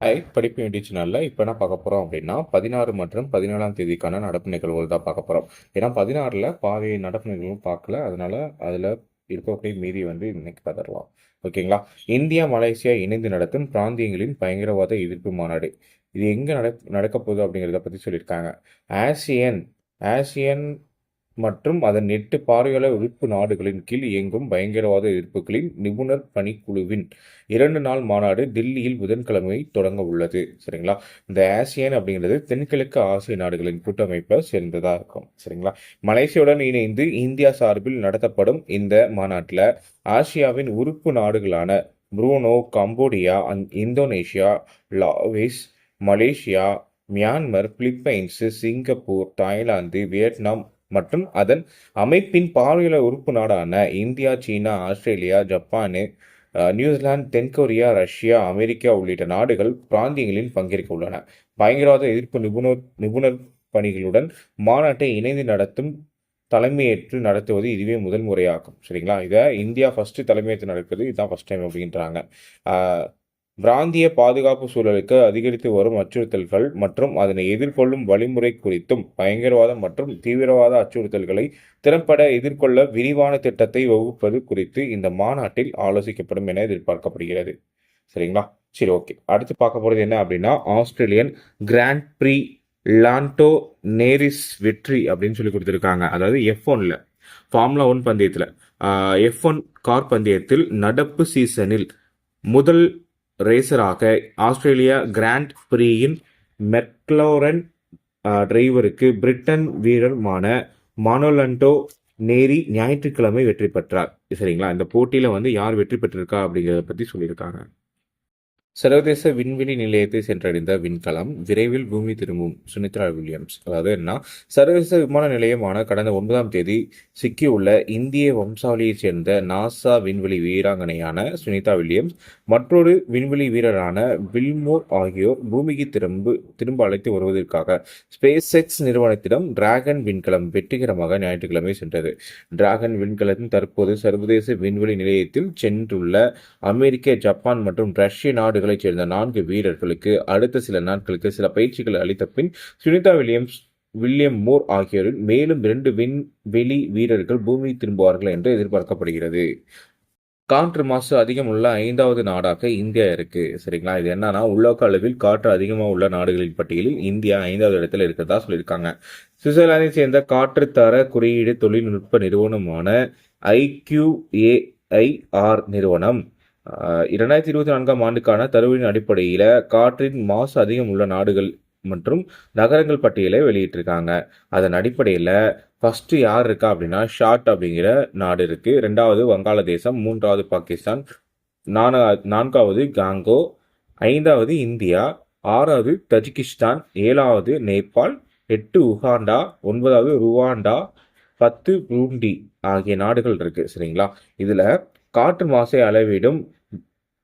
படிப்பு யூடியூப் சேனல்ல இப்ப என்ன பார்க்க போறோம் அப்படின்னா 16 மற்றும் 17ஆம் தேதிக்கான நடப்பு நிகழ்வுகள் தான் பார்க்க போறோம். ஏன்னா 16ல பாதி நடப்பு நிகழ்வும் பார்க்கல. அதனால அதுல இருக்கக்கூடிய மீதி இன்னைக்கு பார்த்துடலாம். ஓகேங்களா? இந்தியா, மலேசியா இணைந்து நடத்தும் பிராந்தியங்களின் பயங்கரவாத எதிர்ப்பு மாநாடு. இது எங்க நடக்க போகுது அப்படிங்கிறத பத்தி சொல்லியிருக்காங்க. ஆசியன் ஆசியன் மற்றும் அதன் 8 பார்வையாளர் உறுப்பு நாடுகளின் கீழ் இயங்கும் பயங்கரவாத எதிர்ப்புகளின் நிபுணர் பணிக்குழுவின் 2 நாள் மாநாடு தில்லியில் புதன்கிழமை தொடங்க உள்ளது. சரிங்களா? இந்த ஆசியான் அப்படிங்கிறது தென்கிழக்கு ஆசிய நாடுகளின் கூட்டமைப்பை சேர்ந்ததா இருக்கும். சரிங்களா? மலேசியாவுடன் இணைந்து இந்தியா சார்பில் நடத்தப்படும் இந்த மாநாட்டில் ஆசியாவின் உறுப்பு நாடுகளான Bruno, Cambodia, Indonesia, Laos, Malaysia, Myanmar, Philippines, Singapore, Thailand, Vietnam மற்றும் அதன் அமைப்பின் பார்வையாளர் உறுப்பு நாடான இந்தியா, சீனா, ஆஸ்திரேலியா, ஜப்பானு, நியூசிலாந்து, தென்கொரியா, ரஷ்யா, அமெரிக்கா உள்ளிட்ட நாடுகள் பிராந்தியங்களில் பங்கேற்க உள்ளன. பயங்கரவாத எதிர்ப்பு நிபுணர் பணிகளுடன் மாநாட்டை இணைந்து நடத்தும் தலைமையேற்று நடத்துவது இதுவே முதல் முறையாகும். சரிங்களா? இதை இந்தியா ஃபர்ஸ்ட் தலைமையேற்று நடக்கிறது இதுதான் ஃபர்ஸ்ட் டைம் அப்படின்றாங்க. பிராந்திய பாதுகாப்பு சூழலுக்கு அதிகரித்து வரும் அச்சுறுத்தல்கள் மற்றும் அதனை எதிர்கொள்ளும் வழிமுறை குறித்தும் பயங்கரவாதம் மற்றும் தீவிரவாத அச்சுறுத்தல்களை திறம்பட எதிர்கொள்ள விரிவான திட்டத்தை வகுப்பது குறித்து இந்த மாநாட்டில் ஆலோசிக்கப்படும் என எதிர்பார்க்கப்படுகிறது. சரிங்களா? சரி, ஓகே. அடுத்து பார்க்க போகிறது என்ன அப்படின்னா ஆஸ்திரேலியன் கிராண்ட் ப்ரீ லாண்டோ நேரிஸ் வெற்றி அப்படின்னு சொல்லி கொடுத்துருக்காங்க. அதாவது F1ல ஃபார்முலா 1 பந்தயத்தில் F1 கார் பந்தயத்தில் நடப்பு சீசனில் முதல் ரேசராக ஆஸ்திரேலியா கிராண்ட் ப்ரீயின் மெக்லோரன் டிரைவருக்கு பிரிட்டன் வீரருமான மானோலண்டோ நேரி ஞாயிற்றுக்கிழமை வெற்றி பெற்றார். சரிங்களா? இந்த போட்டியில் யார் வெற்றி பெற்றிருக்கா அப்படிங்கிறத பற்றி சொல்லியிருக்காங்க. சர்வதேச விண்வெளி நிலையத்தை சென்றடைந்த விண்கலம் விரைவில் பூமி திரும்பும் சுனித்ரா வில்லியம்ஸ். அதாவது என்ன, சர்வதேச விமான நிலையமான கடந்த 9ஆம் தேதி சிக்கியுள்ள இந்திய வம்சாவளியைச் சேர்ந்த நாசா விண்வெளி வீராங்கனையான சுனிதா வில்லியம்ஸ் மற்றொரு விண்வெளி வீரரான வில்மோர் ஆகியோர் பூமிக்கு திரும்ப அழைத்து வருவதற்காக ஸ்பேஸ் எக்ஸ் நிறுவனத்திடம் டிராகன் விண்கலம் வெற்றிகரமாக ஞாயிற்றுக்கிழமை சென்றது. டிராகன் விண்கலம் தற்போது சர்வதேச விண்வெளி நிலையத்தில் சென்றுள்ள அமெரிக்க, ஜப்பான் மற்றும் ரஷ்ய நாடுகளைச் சேர்ந்த 4 வீரர்களுக்கு அடுத்த சில நாட்களுக்கு சில பயிற்சிகள் அளித்த பின் சுனிதா வில்லியம் மோர் ஆகியோரின் மேலும் 2 விண்வெளி வீரர்கள் பூமி திரும்புவார்கள் என்று எதிர்பார்க்கப்படுகிறது. காற்று மாசு அதிகம் உள்ள 5வது நாடாக இந்தியா இருக்கு. சரிங்களா? இது என்னன்னா உலக அளவில் காற்று அதிகமாக உள்ள நாடுகளின் பட்டியலில் இந்தியா 5வது இடத்துல இருக்கிறதா சொல்லியிருக்காங்க. சுவிட்சர்லாந்தை சேர்ந்த காற்று தர குறியீடு தொழில்நுட்ப நிறுவனமான IQAIR நிறுவனம் 2024ஆம் ஆண்டுக்கான தரவின் அடிப்படையில் காற்றின் மாசு அதிகம் உள்ள நாடுகள் மற்றும் நகரங்கள் பட்டியலை வெளியிட்டிருக்காங்க. அதன் அடிப்படையில் ஃபர்ஸ்ட் யார் இருக்கா அப்படின்னா ஷாட் அப்படிங்கிற நாடு இருக்கு, 2வது வங்காளதேசம், 3வது பாகிஸ்தான், 4வது காங்கோ, 5வது இந்தியா, 6வது தஜிகிஸ்தான், 7வது நேபாள், 8 உகாண்டா, 9வது ருவாண்டா, 10 புருண்டி ஆகிய நாடுகள் இருக்கு. சரிங்களா? இதுல காற்று மாசை அளவிடும்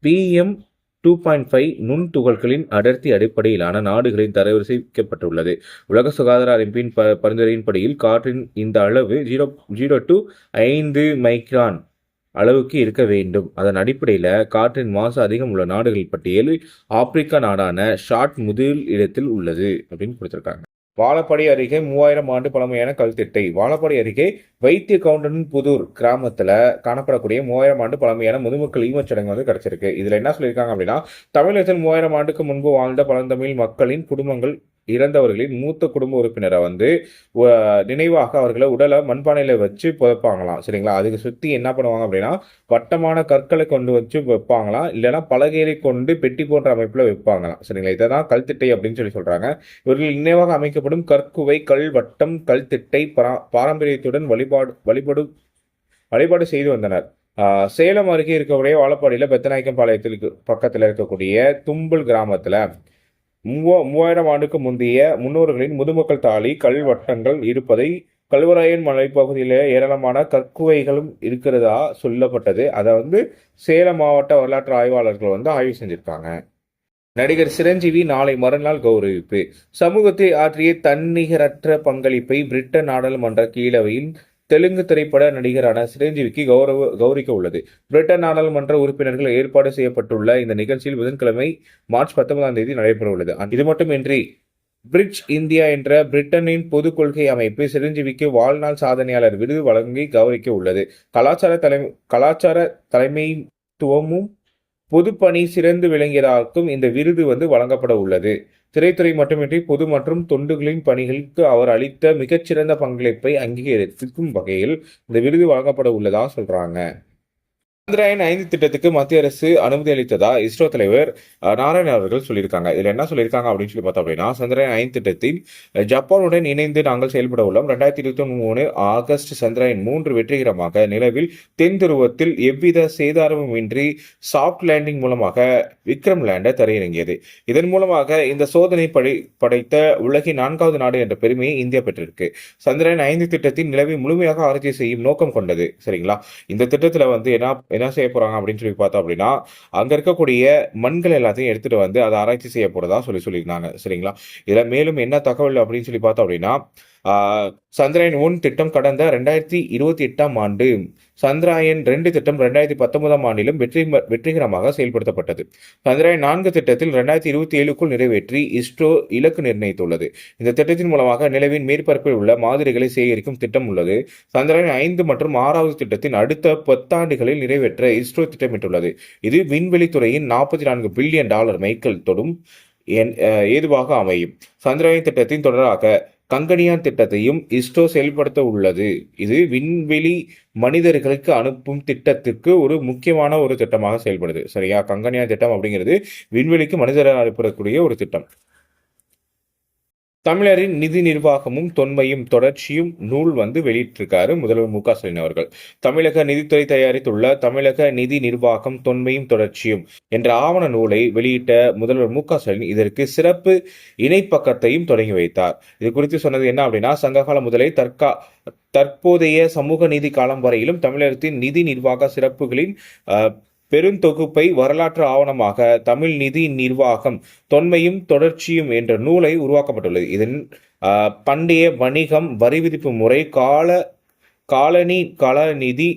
PM 2.5 நுண்துகள்களின் அடர்த்தி அடிப்படையிலான நாடுகளின் தரவரிசைக்கப்பட்டுள்ளது. உலக சுகாதார அமைப்பின் பரிந்துரையின்படியில் காற்றின் இந்த அளவு 0 to 5 மைக்ரான் அளவுக்கு இருக்க வேண்டும். அதன் அடிப்படையில் காற்றின் மாசு அதிகம் உள்ள நாடுகள் பட்டியலில் ஆப்பிரிக்கா நாடான ஷாட் முதல் இடத்தில் உள்ளது அப்படின்னு கொடுத்திருக்காங்க. வாழப்பாடி அருகே 3000 ஆண்டு பழமையான கல்திட்டை. வாழப்பாடி அருகே வைத்திய கவுண்டன் புதூர் கிராமத்துல காணப்படக்கூடிய 3000 ஆண்டு பழமையான முதுமக்கள் ஈமச்சடங்கு கிடைச்சிருக்கு. இதுல என்ன சொல்லியிருக்காங்க அப்படின்னா, தமிழகத்தில் 3000 ஆண்டுக்கு முன்பு வாழ்ந்த பழந்தமிழ் மக்களின் குடும்பங்கள் இறந்தவர்களின் மூத்த குடும்ப உறுப்பினரை நினைவாக அவர்களை உடலை மண்பானையில வச்சு புதைப்பாங்களாம். சரிங்களா? அதுக்கு சுத்தி என்ன பண்ணுவாங்க அப்படின்னா வட்டமான கற்களை கொண்டு வச்சு வைப்பாங்களாம், இல்லைன்னா பலகையை கொண்டு பெட்டி போன்ற அமைப்புல வைப்பாங்களாம். சரிங்களா? இதை தான் கல்திட்டை அப்படின்னு சொல்றாங்க. இவர்கள் நினைவாக அமைக்கப்படும் கற்குவை, கல் வட்டம், கல்திட்டை பாரம்பரியத்துடன் வழிபாடு செய்து வந்தனர். சேலம் அருகே இருக்கக்கூடிய வாழப்பாடியில் பெத்தநாயக்கம் பாளையத்திற்கு பக்கத்தில் இருக்கக்கூடிய தும்பல் கிராமத்தில் 3000 ஆண்டுக்கு முந்தைய முன்னோர்களின் முதுமக்கள் தாலி, கல் வட்டங்கள் இருப்பதை கல்வராயன் மலைப்பகுதியில் ஏராளமான கற்குவைகளும் இருக்கிறதா சொல்லப்பட்டது. அதை சேலம் மாவட்ட வரலாற்று ஆய்வாளர்கள் ஆய்வு செஞ்சிருக்காங்க. நடிகர் சிரஞ்சீவி நாளை மறுநாள் கௌரவிப்பு. சமூகத்தை ஆற்றிய தன்னிகரற்ற பங்களிப்பை பிரிட்டன் நாடாளுமன்ற கீழவையில் தெலுங்கு திரைப்பட நடிகரான சிரஞ்சீவிக்கு கௌரவிக்க உள்ளது. பிரிட்டன் நாடாளுமன்ற உறுப்பினர்கள் ஏற்பாடு செய்யப்பட்டுள்ள இந்த நிகழ்ச்சியில் புதன்கிழமை மார்ச் 19ஆம் தேதி நடைபெற உள்ளது. இது மட்டுமின்றி பிரிட்ஜ் இந்தியா என்ற பிரிட்டனின் பொது கொள்கை அமைப்பு சிரஞ்சீவிக்கு வாழ்நாள் சாதனையாளர் விருது வழங்கி கௌரவிக்க உள்ளது. கலாச்சார தலைமைத்துவமும் பொதுப்பணி சிறந்து விளங்கியதாகவும் இந்த விருது வழங்கப்பட உள்ளது. திரைத்துறை மட்டுமின்றி பொது மற்றும் தொண்டுகளின் பணிகளுக்கு அவர் அளித்த மிகச்சிறந்த பங்களிப்பை அங்கீகரிக்கும் வகையில் இந்த விருது வழங்கப்பட உள்ளதாக சொல்றாங்க. சந்திரயான் 5 திட்டத்துக்கு மத்திய அரசு அனுமதி அளித்ததா இஸ்ரோ தலைவர் நாராயணன் அவர்கள் சொல்லியிருக்காங்க. இதுல என்ன சொல்லியிருக்காங்க அப்படின்னு சொல்லி பார்த்தோம் அப்படின்னா, சந்திரயான் 5 திட்டத்தில் ஜப்பானுடன் இணைந்து நாங்கள் செயல்பட உள்ளோம். 2023 ஆகஸ்ட் சந்திரயான் 3 வெற்றிகரமாக நிலவில் தென் துருவத்தில் எவ்வித சேதாரமும் இன்றி சாஃப்ட் லேண்டிங் மூலமாக விக்ரம் லேண்டர் தரையிறங்கியது. இதன் மூலமாக இந்த சோதனை படைத்த உலகின் 4வது நாடு என்ற பெருமையை இந்தியா பெற்றிருக்கு. சந்திரயான் 5 திட்டத்தின் நிலவை முழுமையாக ஆராய்ச்சி செய்யும் நோக்கம் கொண்டது. சரிங்களா? இந்த திட்டத்துல என்ன செய்ய போறாங்க அப்படின்னு சொல்லி பார்த்தோம் அப்படின்னா, அங்க இருக்கக்கூடிய மண்கள் எல்லாத்தையும் எடுத்துட்டு அதை ஆராய்ச்சி செய்ய போறதா சொல்லியிருந்தாங்க. சரிங்களா? இதுல மேலும் என்ன தகவல் அப்படின்னு சொல்லி பார்த்தோம் அப்படின்னா, சந்திரயான் 1 திட்டம் கடந்த 2028ஆம் ஆண்டு, சந்திரயான் 2 திட்டம் 2019ஆம் ஆண்டிலும் வெற்றிகரமாக செயல்படுத்தப்பட்டது. சந்திரயான் 4 திட்டத்தில் 2027க்குள் நிறைவேற்றி இஸ்ரோ இலக்கு நிர்ணயித்துள்ளது. இந்த திட்டத்தின் மூலமாக நிலவின் மேற்பரப்பில் உள்ள மாதிரிகளை சேகரிக்கும் திட்டம் உள்ளது. சந்திரயான் 5 மற்றும் 6வது திட்டத்தின் அடுத்த 10 ஆண்டுகளில் நிறைவேற்ற இஸ்ரோ திட்டமிட்டுள்ளது. இது விண்வெளித்துறையின் $44 பில்லியன் மைல்கல் தொடும் ஏதுவாக அமையும். சந்திரயான் திட்டத்தின் தொடராக கங்கனியான் திட்டத்தையும் இஸ்ரோ செயல்படுத்த உள்ளது. இது விண்வெளி மனிதர்களுக்கு அனுப்பும் திட்டத்திற்கு ஒரு முக்கியமான ஒரு திட்டமாக செயல்படுது. சரியா? கங்கனியான் திட்டம் அப்படிங்கிறது விண்வெளிக்கு மனிதர்கள் அனுப்பக்கூடிய ஒரு திட்டம். தமிழரின் நிதி நிர்வாகமும் தொன்மையும் தொடர்ச்சியும் நூல் வெளியிட்டிருக்காரு முதல்வர் மு க ஸ்டாலின் அவர்கள். தமிழக நிதித்துறை தயாரித்துள்ள தமிழக நிதி நிர்வாகம் தொன்மையும் தொடர்ச்சியும் என்ற ஆவண நூலை வெளியிட்ட முதல்வர் மு க ஸ்டாலின் இதற்கு சிறப்பு இணைப்பக்கத்தையும் தொடங்கி வைத்தார். இது குறித்து சொன்னது என்ன அப்படின்னா, சங்ககாலம் முதலே தற்போதைய சமூக நீதி காலம் வரையிலும் தமிழகத்தின் நிதி நிர்வாக சிறப்புகளின் பெருந்தொகுப்பை வரலாற்று ஆவணமாக தமிழ் நிதி நிர்வாகம் தொன்மையும் தொடர்ச்சியும் என்ற நூலை உருவாக்கப்பட்டுள்ளது. இதன் பண்டைய வணிகம், வரி விதிப்பு முறை, காலநிதி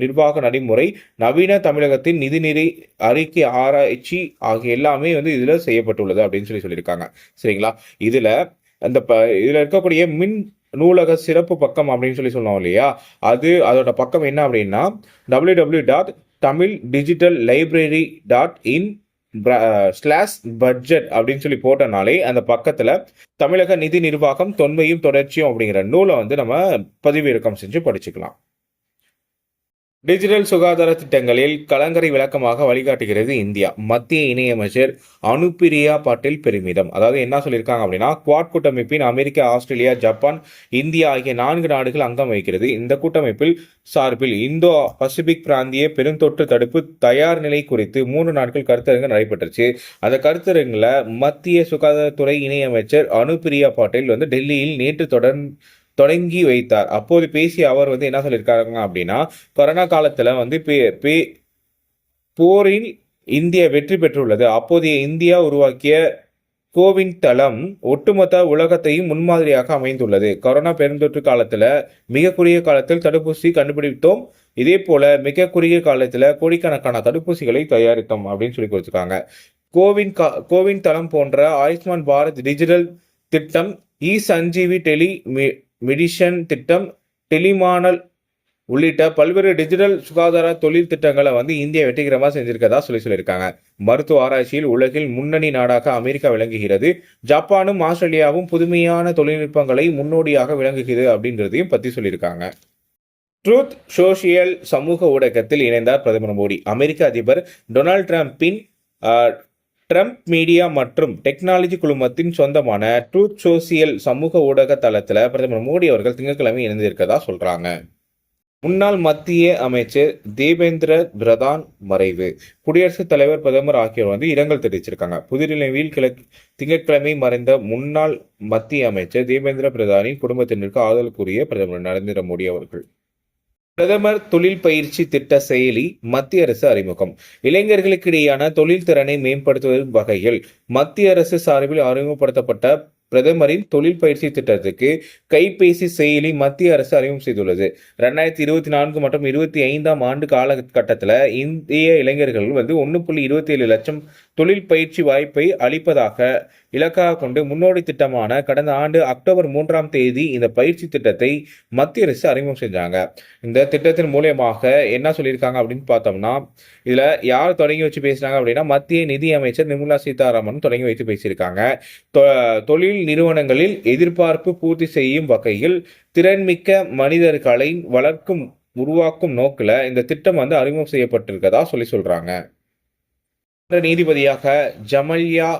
நிர்வாக நடைமுறை, நவீன தமிழகத்தின் நிதிநிலை அறிக்கை ஆராய்ச்சி ஆகிய எல்லாமே இதுல செய்யப்பட்டுள்ளது அப்படின்னு சொல்லியிருக்காங்க. சரிங்களா? இதுல இருக்கக்கூடிய மின் நூலக சிறப்பு பக்கம் அப்படின்னு சொன்னோம் இல்லையா, அதோட பக்கம் என்ன அப்படின்னா www.tamildigitallibrary.in/budget அப்படின்னு போட்டனாலே அந்த பக்கத்துல தமிழக நிதி நிர்வாகம் தொன்மையும் தொடர்ச்சியும் அப்படிங்கிற நூலை நம்ம பதிவிறக்கம் செஞ்சு படிச்சுக்கலாம். டிஜிட்டல் சுகாதார திட்டங்களில் கலங்கரை விளக்கமாக வழிகாட்டுகிறது இந்தியா. மத்திய இணையமைச்சர் அனுப்பிரியா பட்டேல் பெருமிதம். அதாவது என்ன சொல்லியிருக்காங்க அப்படின்னா, குவாட் கூட்டமைப்பின் அமெரிக்கா, ஆஸ்திரேலியா, ஜப்பான், இந்தியா ஆகிய 4 நாடுகள் அங்கம் வகிக்கிறது. இந்த கூட்டமைப்பில் சார்பில் இந்தோ பசிபிக் பிராந்திய பெருந்தொற்று தடுப்பு தயார் நிலை குறித்து 3 நாட்கள் கருத்தரங்கு நடைபெற்றுச்சு. அந்த கருத்தரங்குல மத்திய சுகாதாரத்துறை இணையமைச்சர் அனுப்பிரியா பட்டேல் டெல்லியில் நேற்று தொடங்கி வைத்தார். அப்போது பேசிய அவர் என்ன சொல்லியிருக்காங்க அப்படின்னா, கொரோனா காலத்துல போரில் இந்தியா வெற்றி பெற்றுள்ளது. அப்போதைய இந்தியா உருவாக்கிய கோவின் தளம் ஒட்டுமொத்த உலகத்தையும் முன்மாதிரியாக அமைந்துள்ளது. கொரோனா பெருந்தொற்று காலத்துல மிக குறுகிய காலத்தில் தடுப்பூசி கண்டுபிடித்தோம். இதே போல மிக குறுகிய காலத்துல கோடிக்கணக்கான தடுப்பூசிகளை தயாரித்தோம் அப்படின்னு கொடுத்திருக்காங்க. கோவின் தளம் போன்ற ஆயுஷ்மான் பாரத் டிஜிட்டல் திட்டம், சஞ்சீவி மெடிசன் திட்டம், டெலிமானல் உள்ளிட்ட பல்வேறு டிஜிட்டல் சுகாதார தொழில் திட்டங்களை இந்தியா வெற்றிகரமாக செஞ்சிருக்கதா சொல்லியிருக்காங்க. மருத்துவ ஆராய்ச்சியில் உலகில் முன்னணி நாடாக அமெரிக்கா விளங்குகிறது. ஜப்பானும் ஆஸ்திரேலியாவும் புதுமையான தொழில்நுட்பங்களை முன்னோடியாக விளங்குகிறது அப்படின்றதையும் பத்தி சொல்லியிருக்காங்க. ட்ரூத் சோஷியல் சமூக ஊடகத்தில் இணைந்தார் பிரதமர் மோடி. அமெரிக்க அதிபர் டொனால்ட் ட்ரம்ப் மீடியா மற்றும் டெக்னாலஜி குழுமத்தின் சொந்தமான ட்ரூத் சோசியல் சமூக ஊடக தளத்தில் பிரதமர் மோடி அவர்கள் திங்கட்கிழமை இணைந்திருக்கதா சொல்றாங்க. முன்னாள் மத்திய அமைச்சர் தேவேந்திர பிரதான் மறைவு. குடியரசுத் தலைவர், பிரதமர் ஆகியோர் இரங்கல் தெரிவிச்சிருக்காங்க. புதுடில்லியில் திங்கட்கிழமை மறைந்த முன்னாள் மத்திய அமைச்சர் தேவேந்திர பிரதானின் குடும்பத்தினருக்கு ஆதரவு கூறிய பிரதமர் நரேந்திர மோடி அவர்கள். பிரதமர் தொழில் பயிற்சி திட்ட செயலி மத்திய அரசு அறிமுகம். இளைஞர்களுக்கிடையான தொழில் திறனை மேம்படுத்துவதன் வகையில் மத்திய அரசு சார்பில் அறிமுகப்படுத்தப்பட்ட பிரதமரின் தொழில் பயிற்சி திட்டத்துக்கு கைபேசி செயலி மத்திய அரசு அறிமுகம் செய்துள்ளது. 2024 மற்றும் 25ஆம் ஆண்டு காலகட்டத்தில் இந்திய இளைஞர்கள் 1.27 லட்சம் தொழில் பயிற்சி வாய்ப்பை அளிப்பதாக இலக்காக கொண்டு முன்னோடி திட்டமான கடந்த ஆண்டு அக்டோபர் 3ஆம் தேதி இந்த பயிற்சி திட்டத்தை மத்திய அரசு அறிமுகம் செஞ்சாங்க. இந்த திட்டத்தின் மூலியமாக என்ன சொல்லியிருக்காங்க அப்படின்னு பார்த்தோம்னா, இதுல யார் தொடங்கி வச்சு பேசுறாங்க அப்படின்னா மத்திய நிதி அமைச்சர் நிர்மலா சீதாராமன் தொடங்கி வைத்து பேசியிருக்காங்க. தொழில் நிறுவனங்களில் எதிர்பார்ப்பு பூர்த்தி செய்யும் வகையில் திறன்மிக்க மனிதர்களை உருவாக்கும் நோக்கில் இந்த திட்டம் அறிமுகம் செய்யப்பட்டிருக்கதா சொல்றாங்க. நீதிபதியாக ஜமல்யா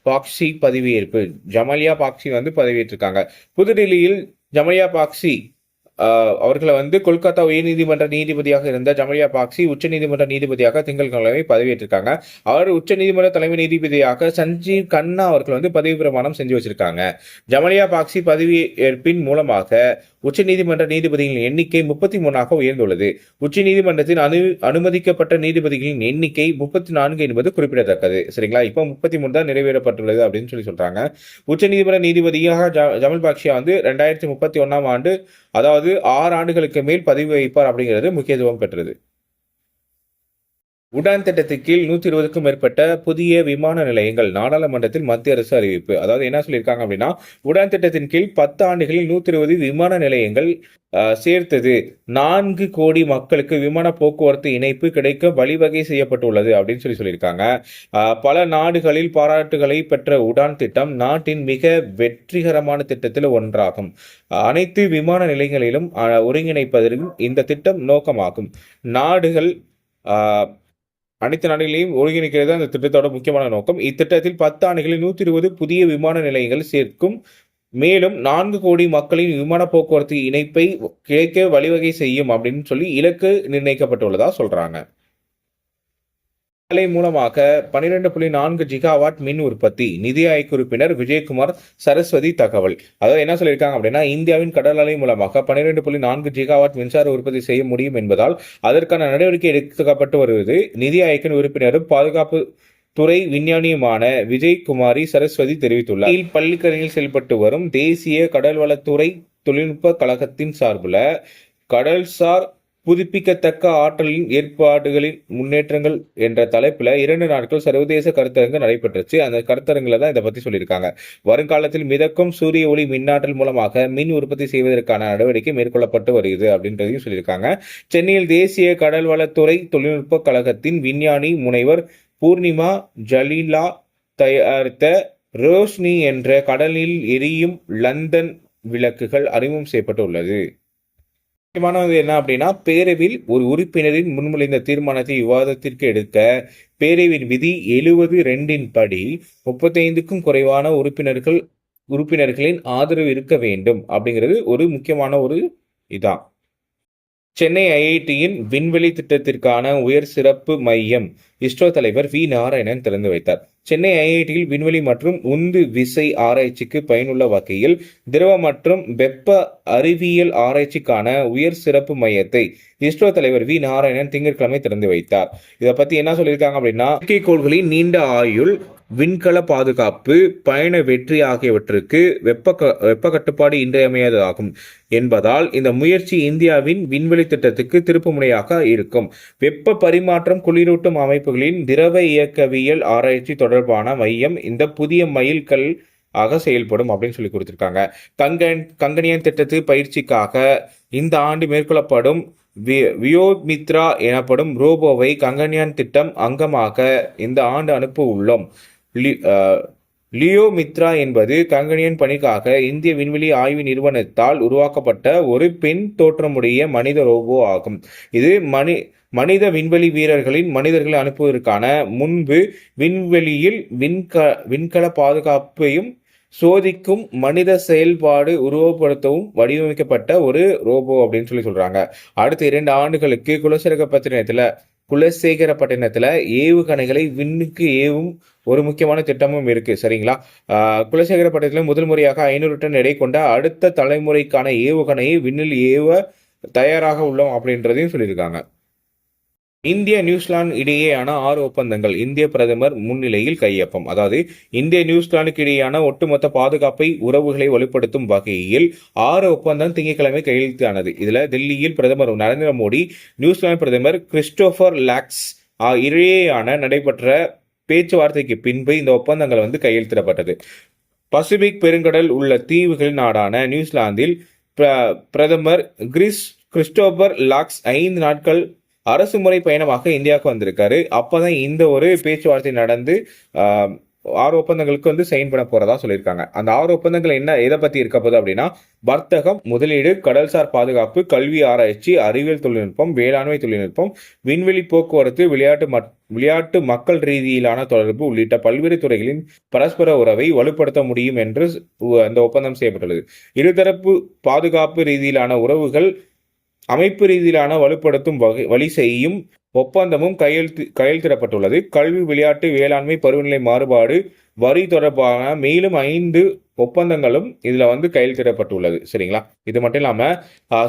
பாக்சி பதவியேற்பு. ஜமல்யா பாக்சி பதவியேற்றிருக்காங்க. புதுடில்லியில் ஜமல்யா பாக்சி அவர்களை கொல்கத்தா உயர்நீதிமன்ற நீதிபதியாக இருந்த ஜமல்யா பாக்சி உச்சநீதிமன்ற நீதிபதியாக திங்கட்கிழமை பதவியேற்றிருக்காங்க. அவர் உச்சநீதிமன்ற தலைமை நீதிபதியாக சஞ்சீவ் கண்ணா அவர்கள் பதவி பிரமாணம் செஞ்சு வச்சிருக்காங்க. ஜமல்யா பாக்சி பதவியேற்பின் மூலமாக உச்சநீதிமன்ற நீதிபதிகளின் எண்ணிக்கை 33ஆக உயர்ந்துள்ளது. உச்சநீதிமன்றத்தின் அனுமதிக்கப்பட்ட நீதிபதிகளின் எண்ணிக்கை 34 என்பது குறிப்பிடத்தக்கது. சரிங்களா, இப்போ 33 தான் நிறைவேறப்பட்டுள்ளது அப்படின்னு சொல்றாங்க. உச்சநீதிமன்ற நீதிபதியாக ஜமல் பாக்ஷியா 2031ஆம் ஆண்டு, அதாவது 6 ஆண்டுகளுக்கு மேல் பதவி வகிப்பார் அப்படிங்கிறது முக்கியத்துவம் பெற்றது. உடான் திட்டத்தின் கீழ் 120க்கும் மேற்பட்ட புதிய விமான நிலையங்கள் நாடாளுமன்றத்தில் மத்திய அரசு அறிவிப்பு. அதாவது என்ன சொல்லியிருக்காங்க அப்படின்னா, உடான் திட்டத்தின் கீழ் 10 ஆண்டுகளில் 120 விமான நிலையங்கள் சேர்த்தது 4 கோடி மக்களுக்கு விமான போக்குவரத்து இணைப்பு கிடைக்க வழிவகை செய்யப்பட்டுள்ளது அப்படின்னு சொல்லியிருக்காங்க. பல நாடுகளில் பாராட்டுகளை பெற்ற உடான் திட்டம் நாட்டின் மிக வெற்றிகரமான திட்டத்தில் ஒன்றாகும். அனைத்து விமான நிலையங்களிலும் ஒருங்கிணைப்பதற்கு இந்த திட்டம் நோக்கமாகும். அனைத்து நாடுகளையும் ஒருங்கிணைக்கிறது அந்த திட்டத்தோட முக்கியமான நோக்கம். இத்திட்டத்தில் 10 ஆண்டுகளில் 120 புதிய விமான நிலையங்கள் சேர்க்கும். மேலும் 4 கோடி மக்களின் விமான போக்குவரத்து இணைப்பை கிடைக்க வழிவகை செய்யும் அப்படின்னு இலக்கு நிர்ணயிக்கப்பட்டுள்ளதா சொல்றாங்க. வேலை மூலமாக 12.4 ஜிகாவாட் மின் உற்பத்தி. நிதி ஆயோக் உறுப்பினர் விஜயகுமார் சரஸ்வதி தகவல். அதாவது என்ன சொல்லியிருக்காங்க அப்படின்னா, இந்தியாவின் கடல் அலை மூலமாக 12.4 ஜிகாவாட் மின்சார உற்பத்தி செய்ய முடியும் என்பதால் அதற்கான நடவடிக்கை எடுக்கப்பட்டு வருவது நிதி ஆயோக்கின் உறுப்பினரும் பாதுகாப்பு துறை விஞ்ஞானியுமான விஜயகுமாரி சரஸ்வதி தெரிவித்துள்ளார். பள்ளிக்கரணையில் செயல்பட்டு வரும் தேசிய கடல்வளத்துறை தொழில்நுட்ப கழகத்தின் சார்பில் கடல்சார் புதுப்பிக்கத்தக்க ஆற்றலின் ஏற்பாடுகளின் முன்னேற்றங்கள் என்ற தலைப்பில் 2 நாட்கள் சர்வதேச கருத்தரங்கு நடைபெற்றுச்சு. அந்த கருத்தரங்குல தான் இதை பற்றி சொல்லியிருக்காங்க. வருங்காலத்தில் மிதக்கும் சூரிய ஒளி மின்னாற்றல் மூலமாக மின் உற்பத்தி செய்வதற்கான நடவடிக்கை மேற்கொள்ளப்பட்டு வருகிறது அப்படின்றதையும் சொல்லியிருக்காங்க. சென்னையில் தேசிய கடல்வளத்துறை தொழில்நுட்ப கழகத்தின் விஞ்ஞானி முனைவர் பூர்ணிமா ஜலீலா தயாரித்த ரோஷ்னி என்ற கடலில் எரியும் லந்தன் விளக்குகள் அறிமுகம் செய்யப்பட்டுள்ளது. முக்கியமானது என்ன அப்படின்னா, பேரவையில் ஒரு உறுப்பினரின் முன்மொழிந்த தீர்மானத்தை விவாதத்திற்கு எடுக்க பேரவையின் விதி 70(2) படி 35க்கும் குறைவான உறுப்பினர்களின் ஆதரவு இருக்க வேண்டும் அப்படிங்கிறது ஒரு முக்கியமான இதான். சென்னை ஐஐடியின் விண்வெளி திட்டத்திற்கான உயர் சிறப்பு மையம் இஸ்ரோ தலைவர் வி நாராயணன் திறந்து வைத்தார். சென்னை ஐஐடியில் விண்வெளி மற்றும் உந்து விசை ஆராய்ச்சிக்கு பயனுள்ள வகையில் திரவ மற்றும் வெப்ப அறிவியல் ஆராய்ச்சிக்கான உயர் சிறப்பு மையத்தை இஸ்ரோ தலைவர் வி நாராயணன் திங்கட்கிழமை திறந்து வைத்தார். இதை பத்தி என்ன சொல்லியிருக்காங்க அப்படின்னா, செயற்கைக்கோள்களின் நீண்ட ஆயுள், விண்கல பாதுகாப்பு, பயண வெற்றி ஆகியவற்றுக்கு வெப்ப கட்டுப்பாடு இன்றியமையாததாகும் என்பதால் இந்த முயற்சி இந்தியாவின் விண்வெளி திட்டத்துக்கு திருப்புமுனையாக இருக்கும். வெப்ப பரிமாற்றம், குளிரூட்டும் அமைப்புகளின் திரவ இயக்கவியல் ஆராய்ச்சி தொடர்பான மையம் இந்த புதிய மைல்கல் ஆக செயல்படும் அப்படின்னு சொல்லி கொடுத்திருக்காங்க. கங்கனியன் திட்டத்து பயிற்சிக்காக இந்த ஆண்டு மேற்கொள்ளப்படும் வியோமித்ரா எனப்படும் ரோபோவை கங்கன்யான் திட்டம் அங்கமாக இந்த ஆண்டு அனுப்ப உள்ளோம். லியோமித்ரா என்பது கங்கனியன் பணிக்காக இந்திய விண்வெளி ஆய்வு நிறுவனத்தால் உருவாக்கப்பட்ட ஒரு பெண் தோற்றமுடைய மனித ரோபோ ஆகும். இது மனித விண்வெளி மனிதர்களை அனுப்புவதற்கான முன்பு விண்வெளியில் விண்கல பாதுகாப்பையும் சோதிக்கும் மனித செயல்பாடு உருவப்படுத்தவும் வடிவமைக்கப்பட்ட ஒரு ரோபோ அப்படின்னு சொல்றாங்க. அடுத்த 2 ஆண்டுகளுக்கு குலசேகரப்பட்டினத்துல ஏவுகணைகளை விண்ணுக்கு ஏவும் ஒரு முக்கியமான திட்டமும் இருக்கு. சரிங்களா, குலசேகரப்பட்டினத்தில் முதல் முறையாக 500 டன் எடை கொண்ட அடுத்த தலைமுறைக்கான ஏவுகணையை விண்ணில் ஏவ தயாராக உள்ளோம் அப்படின்றதையும் சொல்லியிருக்காங்க. இந்திய நியூசிலாந்து இடையேயான 6 ஒப்பந்தங்கள் இந்திய பிரதமர் முன்னிலையில் கையொப்பம். அதாவது இந்திய நியூசிலாந்துக்கு இடையேயான ஒட்டுமொத்த பாதுகாப்பை உறவுகளை வலுப்படுத்தும் வகையில் 6 ஒப்பந்தம் திங்கட்கிழமை கையெழுத்தானது. இதுல டெல்லியில் பிரதமர் நரேந்திர மோடி, நியூசிலாந்து பிரதமர் கிறிஸ்டோபர் லாக்ஸ் இடையேயான நடைபெற்ற பேச்சுவார்த்தைக்கு பின்பு இந்த ஒப்பந்தங்கள் கையெழுத்திடப்பட்டது. பசிபிக் பெருங்கடல் உள்ள தீவுகள் நாடான நியூசிலாந்தில் பிரதமர் கிறிஸ்டோபர் லாக்ஸ் 5 நாட்கள் அரசுமுறை பயணமாக இந்தியாவுக்கு வந்திருக்காரு. அப்பதான் இந்த ஒரு பேச்சுவார்த்தை நடந்து 6 ஒப்பந்தங்களுக்கு சைன் பண்ண போறதா சொல்லியிருக்காங்க. அந்த 6 ஒப்பந்தங்கள் எதை பத்தி இருக்க போகுது அப்படின்னா, வர்த்தகம், முதலீடு, கடல்சார் பாதுகாப்பு, கல்வி ஆராய்ச்சி, அறிவியல் தொழில்நுட்பம், வேளாண்மை தொழில்நுட்பம், விண்வெளி போக்குவரத்து, விளையாட்டு, மக்கள் ரீதியிலான தொடர்பு உள்ளிட்ட பல்வேறு துறைகளின் பரஸ்பர உறவை வலுப்படுத்த முடியும் என்று அந்த ஒப்பந்தம் செய்யப்பட்டுள்ளது. இருதரப்பு பாதுகாப்பு ரீதியிலான உறவுகள் அமைப்பு ரீதியிலான வலுப்படுத்தும் வழி செய்யும் ஒப்பந்தமும் கையெழுத்திடப்பட்டுள்ளது. கல்வி, விளையாட்டு, வேளாண்மை, பருவநிலை மாறுபாடு, வரி தொடர்பான மேலும் 5 ஒப்பந்தங்களும் இதுல கையெழுத்திடப்பட்டுள்ளது. சரிங்களா? இது மட்டும் இல்லாம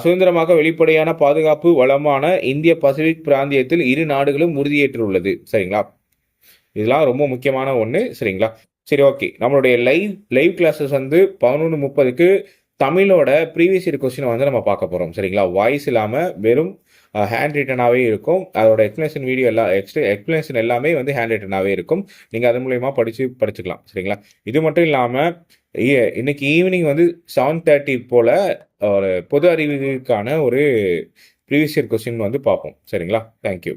சுதந்திரமாக வெளிப்படையான பாதுகாப்பு வளமான இந்திய பசிபிக் பிராந்தியத்தில் இரு நாடுகளும் உறுதியேற்றுள்ளது. சரிங்களா? இதெல்லாம் ரொம்ப முக்கியமான ஒண்ணு. சரிங்களா? சரி, ஓகே. நம்மளுடைய லைவ் கிளாஸஸ் 11:30க்கு தமிழோட ப்ரீவியஸ் இயர் கொஸ்டின் நம்ம பார்க்க போறோம். சரிங்களா? வாய்ஸ் இல்லாம வெறும் ஹேண்ட் ரிட்டனாகவே இருக்கும். அதோட எக்ஸ்பிளேஷன் வீடியோ எக்ஸ்பிளேஷன் எல்லாமே ஹேண்ட் ரிட்டனாகவே இருக்கும். நீங்கள் அது மூலயமா படிச்சுக்கலாம். சரிங்களா? இது மட்டும் இல்லாமல் இன்னைக்கு ஈவினிங் 7:30 போல் ஒரு பொது அறிவுக்கான ஒரு ப்ரீவியஸ் இயர் கொஸ்டின் பார்ப்போம். சரிங்களா? தேங்க்யூ.